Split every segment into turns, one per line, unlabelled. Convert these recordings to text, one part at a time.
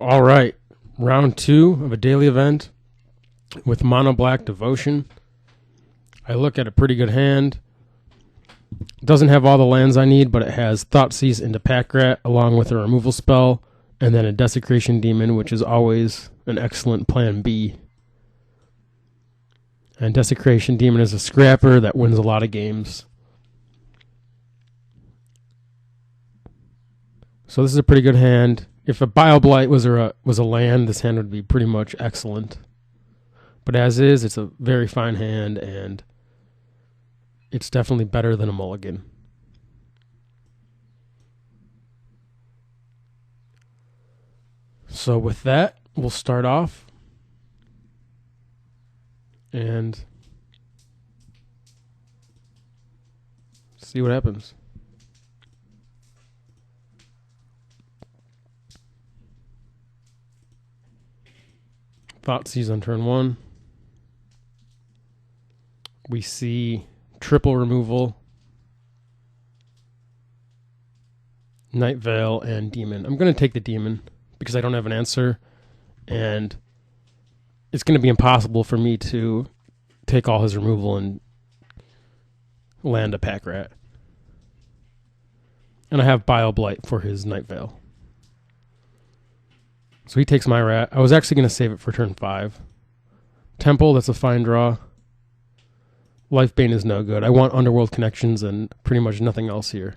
All right, round 2 of a daily event with Monoblack Devotion. I look at a pretty good hand. It doesn't have all the lands I need, but it has Thoughtseize into Pack Rat along with a removal spell, and then a Desecration Demon, which is always an excellent plan B. And Desecration Demon is a scrapper that wins a lot of games. So this is a pretty good hand. If a Bioblight was a land, this hand would be pretty much excellent. But as is, it's a very fine hand, and it's definitely better than a mulligan. So with that, we'll start off. And see what happens. Thoughtseize on turn 1. We see triple removal, Night Veil, and Demon. I'm going to take the Demon because I don't have an answer, and it's going to be impossible for me to take all his removal and land a Pack Rat. And I have Bioblight for his Night Veil. So he takes my rat. I was actually going to save it for turn 5. Temple, that's a fine draw. Lifebane is no good. I want Underworld Connections and pretty much nothing else here.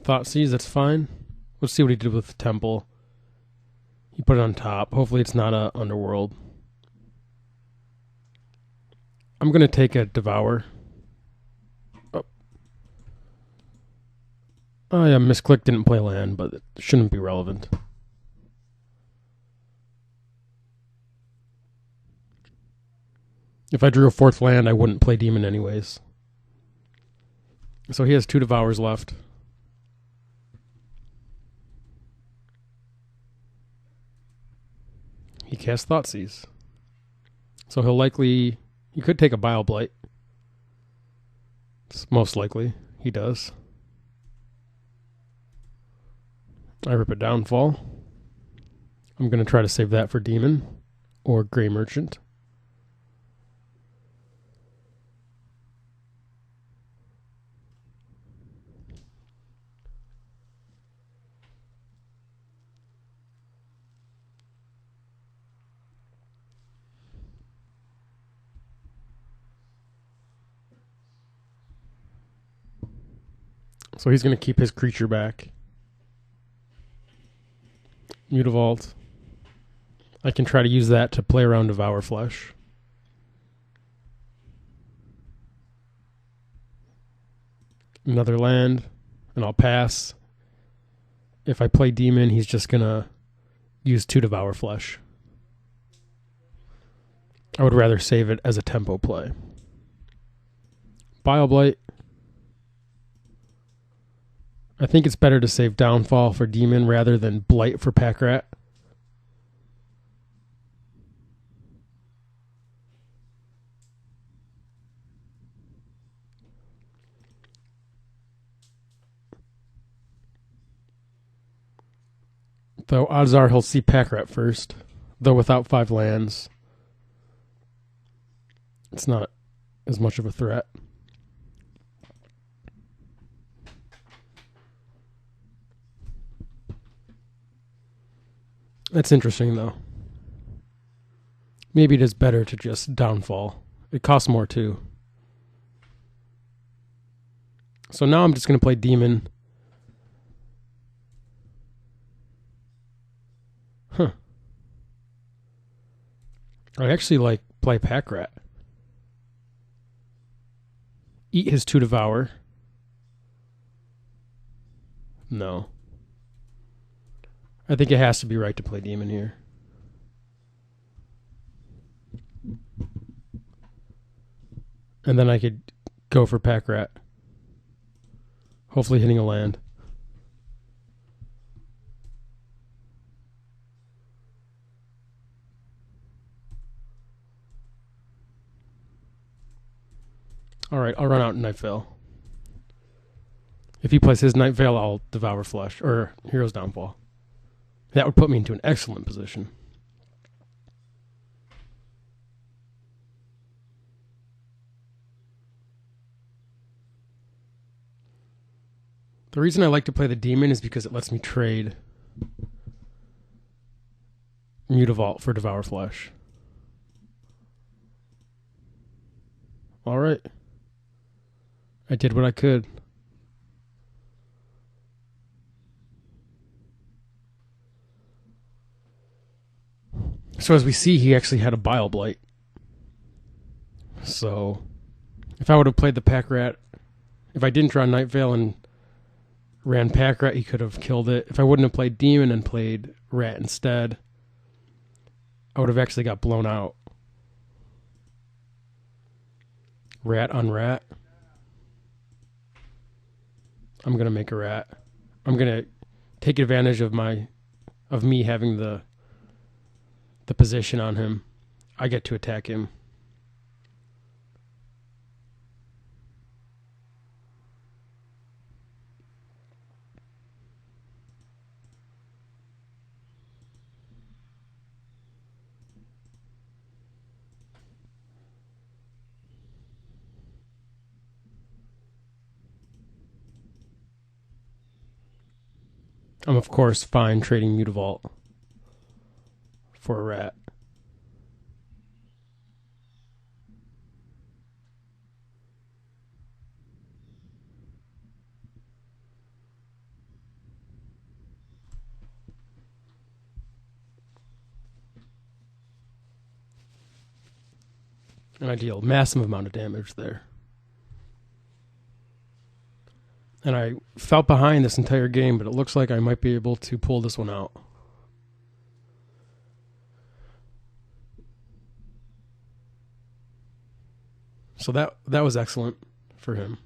Thoughtseize, that's fine. Let's see what he did with Temple. He put it on top. Hopefully it's not a Underworld. I'm going to take a Devour. Oh yeah, misclick, didn't play land, but it shouldn't be relevant. If I drew a 4th land, I wouldn't play Demon anyways. So he has 2 Devours left. He casts Thoughtseize. So he could take a Bioblight. It's most likely he does. I rip a Downfall. I'm going to try to save that for Demon or Grey Merchant. So he's going to keep his creature back. Mutavault. I can try to use that to play around Devour Flesh. Another land, and I'll pass. If I play Demon, he's just going to use 2 Devour Flesh. I would rather save it as a tempo play. Bioblight. I think it's better to save Downfall for Demon rather than Blight for Pack Rat. Though odds are he'll see Pack Rat first. Though without 5 lands, it's not as much of a threat. That's interesting, though. Maybe it is better to just Downfall. It costs more, too. So now I'm just going to play Demon. Huh. I actually play Pack Rat. Eat his 2 Devour. No. I think it has to be right to play Demon here. And then I could go for Pack Rat. Hopefully hitting a land. Alright, I'll run out Night Vale. If he plays his Night Vale, I'll Devour Flesh, or Hero's Downfall. That would put me into an excellent position. The reason I like to play the Demon is because it lets me trade Mutavault for Devour Flesh. Alright. I did what I could. So as we see, he actually had a Bile Blight. So if I would have played the Pack Rat, if I didn't draw Night Vale and ran Pack Rat, he could have killed it. If I wouldn't have played Demon and played Rat instead, I would have actually got blown out. Rat on Rat. I'm gonna make a Rat. I'm gonna take advantage of me having the position on him. I get to attack him. I'm of course fine trading Mutavault for a Rat. And I deal a massive amount of damage there. And I felt behind this entire game, but it looks like I might be able to pull this one out. So that was excellent for him.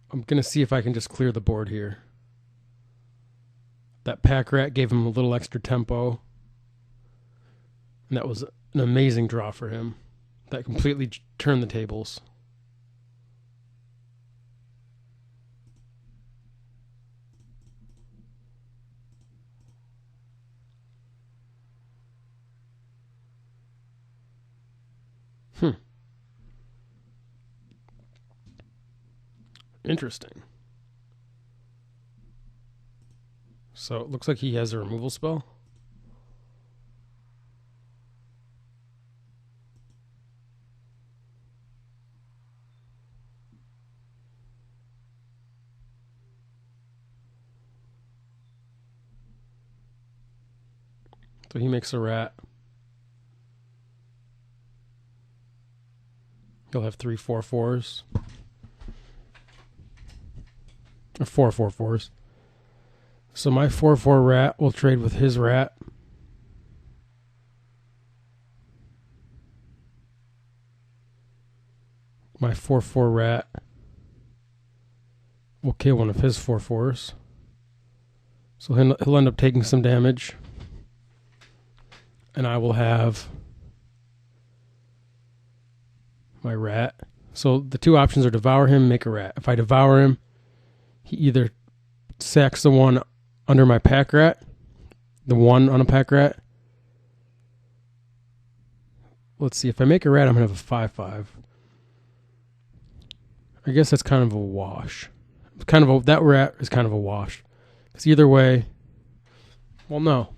I'm going to see if I can just clear the board here. That Pack Rat gave him a little extra tempo. And that was an amazing draw for him. That completely turned the tables. Interesting. So it looks like he has a removal spell. So he makes a Rat. He'll have 3 4/4s. Or 4 4/4s. So my 4/4 Rat will trade with his Rat. My 4/4 Rat will kill one of his 4/4s. So he'll end up taking some damage. And I will have my Rat. So the two options are Devour him, make a Rat. If I Devour him, he either sacks the one under my Pack Rat, the one on a Pack Rat. Let's see, if I make a Rat, I'm going to have a 5/5. I guess that's kind of a wash. That Rat is kind of a wash. Because either way, well, no.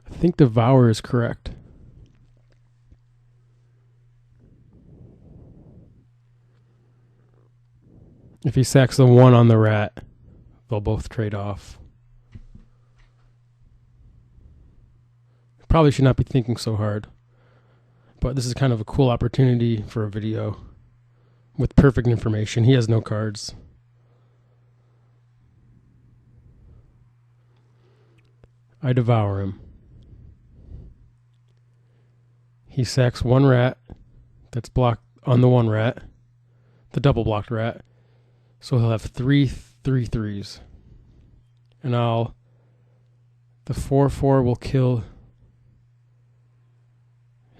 I think Devour is correct. If he sacks the one on the Rat, they'll both trade off. Probably should not be thinking so hard. But this is kind of a cool opportunity for a video with perfect information. He has no cards. I Devour him. He sacks one Rat that's blocked on the one Rat, the double blocked Rat. So he'll have 3 3/3s. And I'll The 4/4 will kill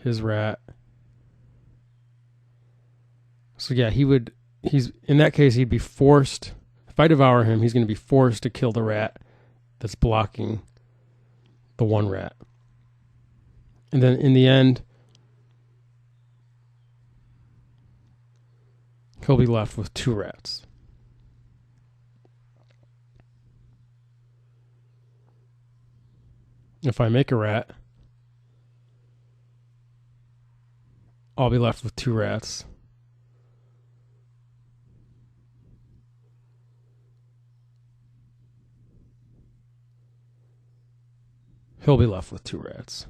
his rat. So yeah, he's in that case he'd be forced. If I devour him, he's going to be forced to kill the rat that's blocking the one rat. And then in the end, he'll be left with 2 rats. If I make a rat, I'll be left with 2 rats. He'll be left with 2 rats.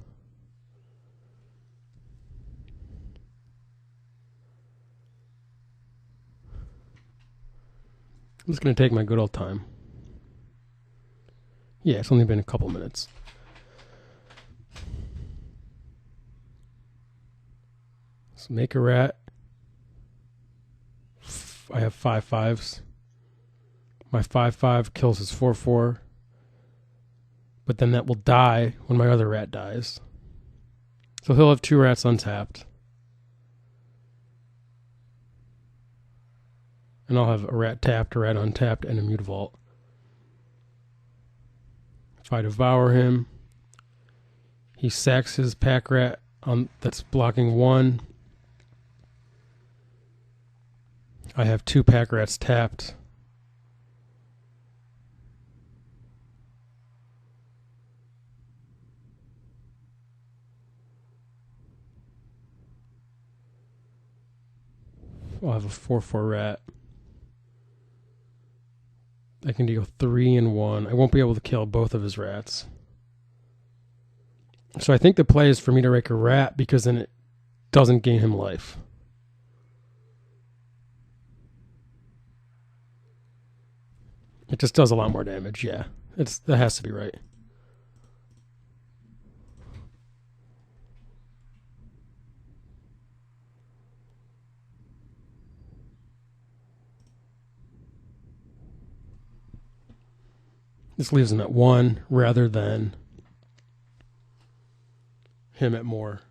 I'm just going to take my good old time. Yeah, it's only been a couple minutes. So make a rat. I have 5/5s. My 5/5 kills his 4/4. But then that will die when my other rat dies. So he'll have 2 rats untapped. And I'll have a rat tapped, a rat untapped, and a Mutavault. If I devour him, he sacks his pack rat that's blocking 1. I have 2 pack rats tapped. I'll have a 4/4 rat. I can deal 3 and 1. I won't be able to kill both of his rats. So I think the play is for me to rake a rat because then it doesn't gain him life. It just does a lot more damage, yeah. That has to be right. This leaves him at 1 rather than him at more.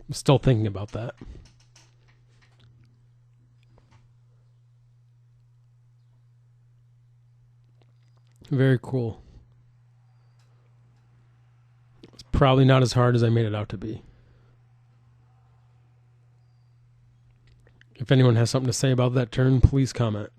I'm still thinking about that. Very cool. It's probably not as hard as I made it out to be. If anyone has something to say about that turn, please comment.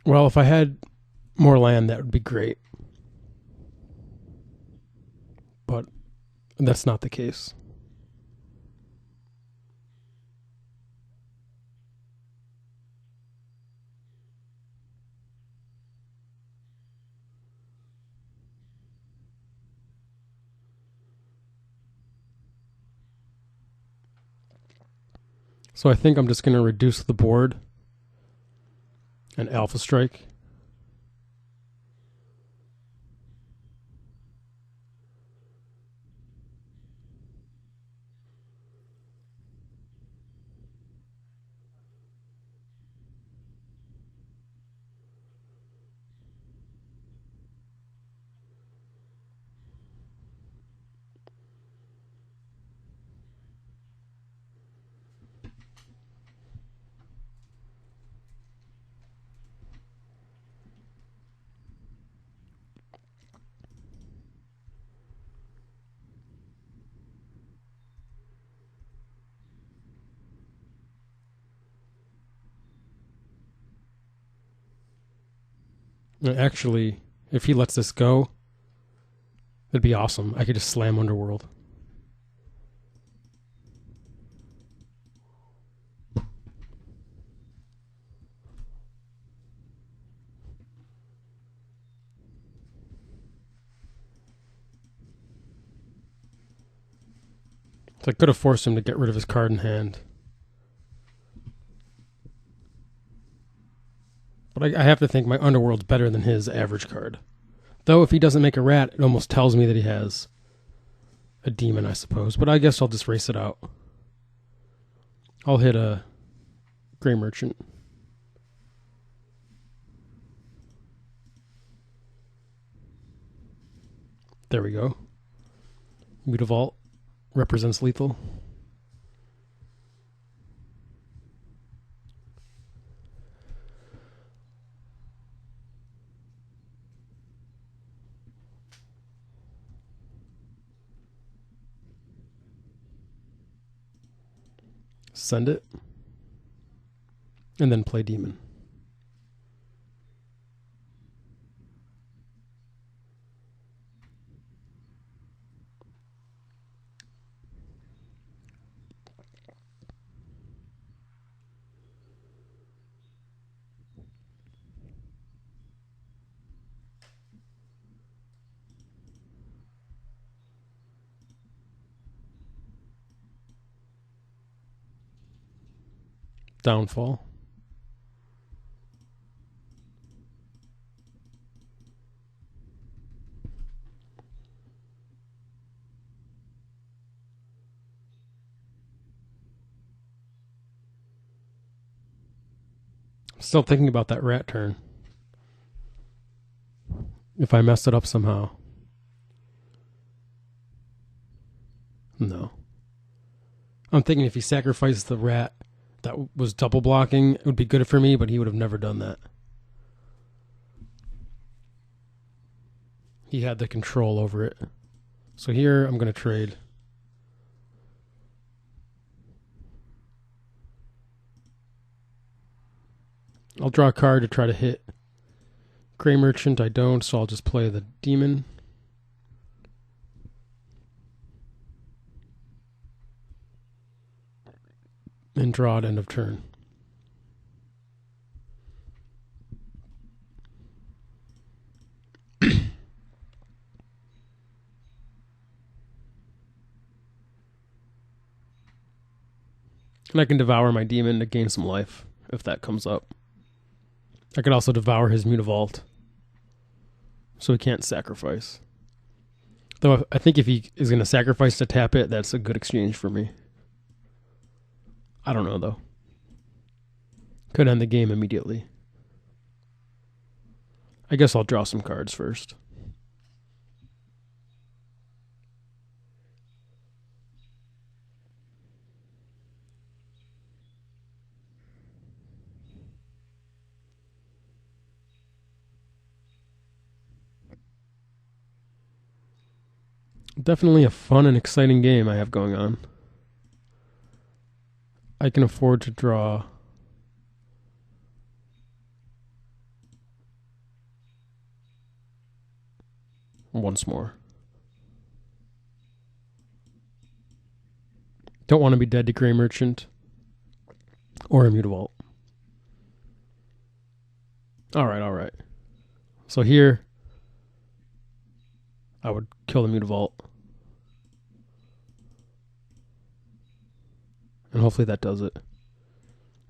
Well, if I had more land, that would be great. But that's not the case. So I think I'm just going to reduce the board An Alpha Strike. Actually, if he lets this go, it'd be awesome. I could just slam Underworld. So I could have forced him to get rid of his card in hand. But I have to think my Underworld's better than his average card. Though if he doesn't make a rat, it almost tells me that he has a demon, I suppose. But I guess I'll just race it out. I'll hit a Gray Merchant. There we go. Mutavault represents lethal. Send it. And then play demon. Downfall. I'm still thinking about that rat turn. If I messed it up somehow. No. I'm thinking if he sacrificed the rat that was double blocking, it would be good for me, but he would have never done that. He had the control over it. So here I'm going to trade. I'll draw a card to try to hit Gray Merchant. I don't, so I'll just play the demon. And draw at end of turn. And I can devour my demon to gain some life, if that comes up. I could also devour his Mutavault, so he can't sacrifice. Though I think if he is going to sacrifice to tap it, that's a good exchange for me. I don't know, though. Could end the game immediately. I guess I'll draw some cards first. Definitely a fun and exciting game I have going on. I can afford to draw once more. Don't want to be dead to Gray Merchant or a Mutavault. Alright. So here, I would kill the Mutavault. And hopefully that does it.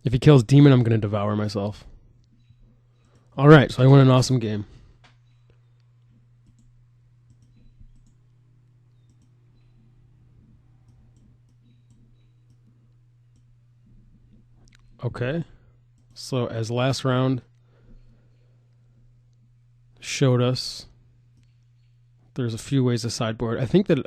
If he kills Demon, I'm going to devour myself. All right, so I won an awesome game. Okay, so as last round showed us, there's a few ways to sideboard. I think that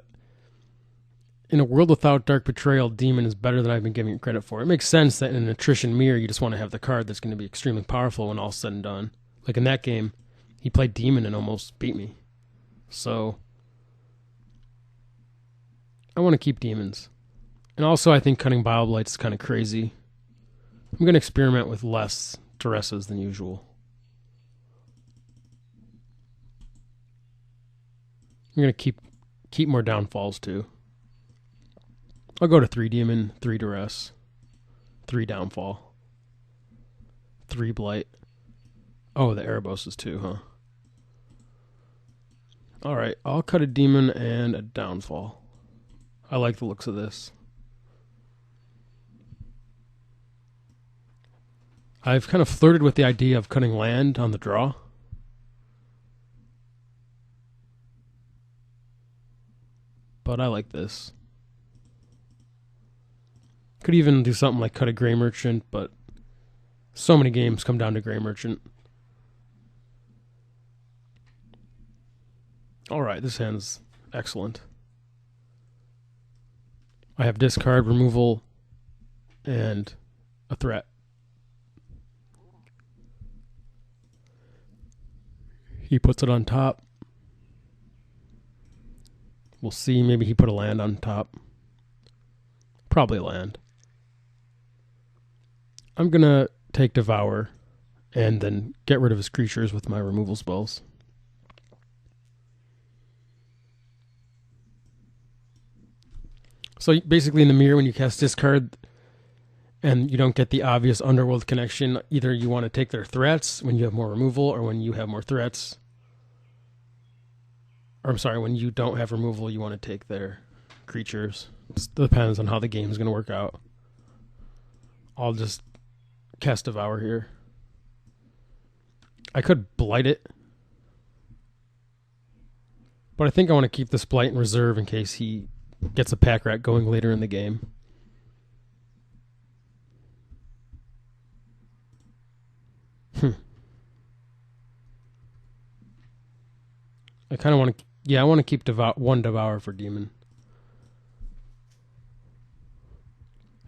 in a world without Dark Betrayal, Demon is better than I've been giving it credit for. It makes sense that in an Attrition Mirror, you just want to have the card that's going to be extremely powerful when all's said and done. Like in that game, he played Demon and almost beat me. So I want to keep Demons. And also, I think cutting Bioblights is kind of crazy. I'm going to experiment with less Duresses than usual. I'm going to keep more downfalls too. I'll go to 3 Demon, 3 Duress, 3 Downfall, 3 Blight. Oh, the Erebos is 2, huh? Alright, I'll cut a Demon and a Downfall. I like the looks of this. I've kind of flirted with the idea of cutting land on the draw. But I like this. Could even do something like cut a Grey Merchant, but so many games come down to Grey Merchant. Alright, this hand's excellent. I have discard, removal, and a threat. He puts it on top. We'll see. Maybe he put a land on top. Probably a land. I'm going to take Devour and then get rid of his creatures with my removal spells. So basically in the mirror, when you cast discard and you don't get the obvious Underworld connection, either you want to take their threats when you have more removal, or when you have more threats. Or I'm sorry, when you don't have removal, you want to take their creatures. It depends on how the game is going to work out. I'll just cast Devour here. I could Blight it, but I think I want to keep this Blight in reserve in case he gets a Pack Rat going later in the game. I kind of want to... Yeah, I want to keep one Devour for Demon.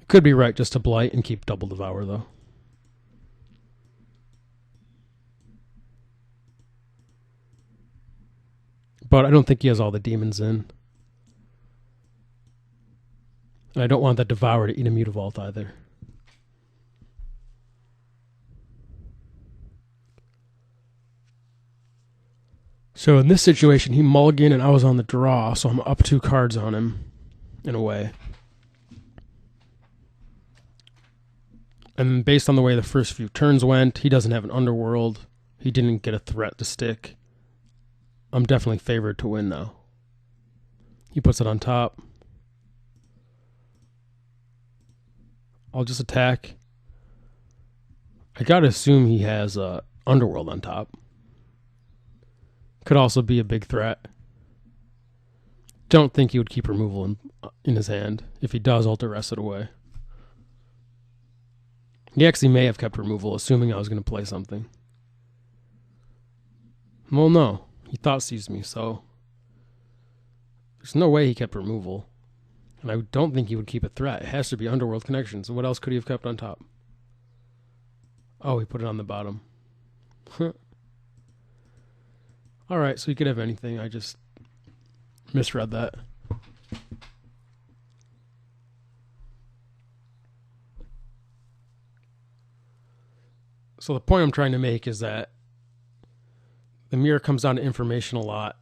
It could be right just to Blight and keep double Devour, though. But I don't think he has all the demons in. And I don't want that Devour to eat a Mutavault either. So in this situation, he mulliganed and I was on the draw, so I'm up 2 cards on him, in a way. And based on the way the first few turns went, he doesn't have an Underworld. He didn't get a threat to stick. I'm definitely favored to win now. He puts it on top. I'll just attack. I gotta assume he has Underworld on top. Could also be a big threat. Don't think he would keep removal in his hand. If he does, I'll duress it away. He actually may have kept removal, assuming I was going to play something. Well, no. He thought seized me, so... There's no way he kept removal. And I don't think he would keep a threat. It has to be Underworld Connection, so what else could he have kept on top? Oh, he put it on the bottom. Alright, so he could have anything. I just misread that. So the point I'm trying to make is that the mirror comes down to information a lot.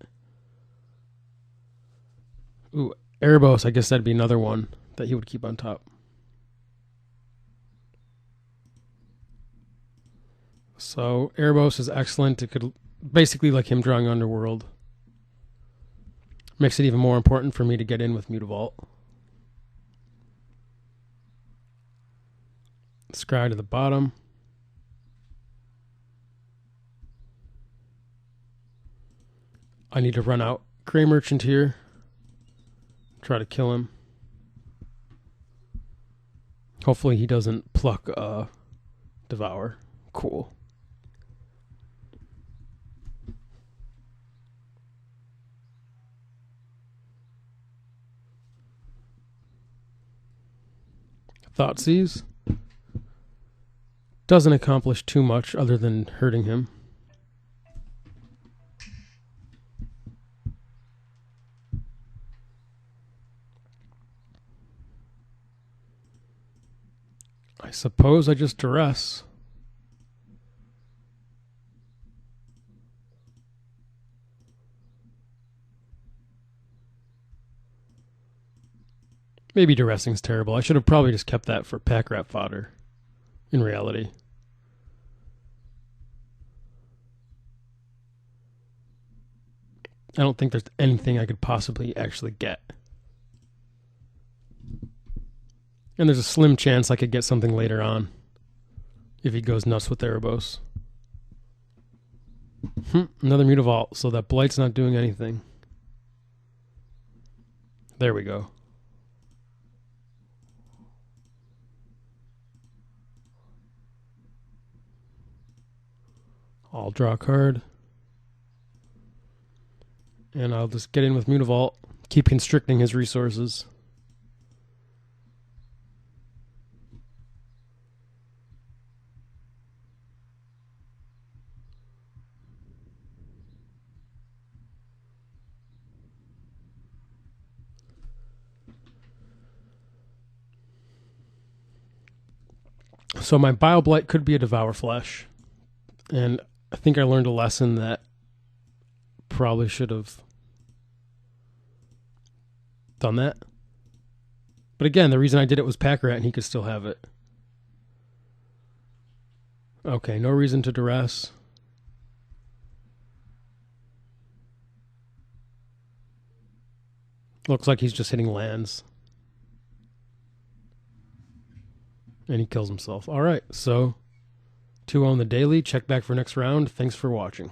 Ooh, Erebos, I guess that'd be another one that he would keep on top. So Erebos is excellent. It could basically like him drawing Underworld. Makes it even more important for me to get in with Mutavault. Scry to the bottom. I need to run out Gray Merchant here. Try to kill him. Hopefully he doesn't pluck Devour. Cool. Thoughtseize. Doesn't accomplish too much other than hurting him. I suppose I just duress. Maybe duressing's terrible. I should have probably just kept that for pack rat fodder, in reality. I don't think there's anything I could possibly actually get. And there's a slim chance I could get something later on if he goes nuts with Erebos. Another Mutavault, so that Blight's not doing anything. There we go. I'll draw a card. And I'll just get in with Mutavault, keep constricting his resources. So my BioBlight could be a Devour Flesh. And I think I learned a lesson that probably should have done that. But again, the reason I did it was pack rat and he could still have it. Okay, no reason to duress. Looks like he's just hitting lands. And he kills himself. All right, so 2-0 in the daily. Check back for next round. Thanks for watching.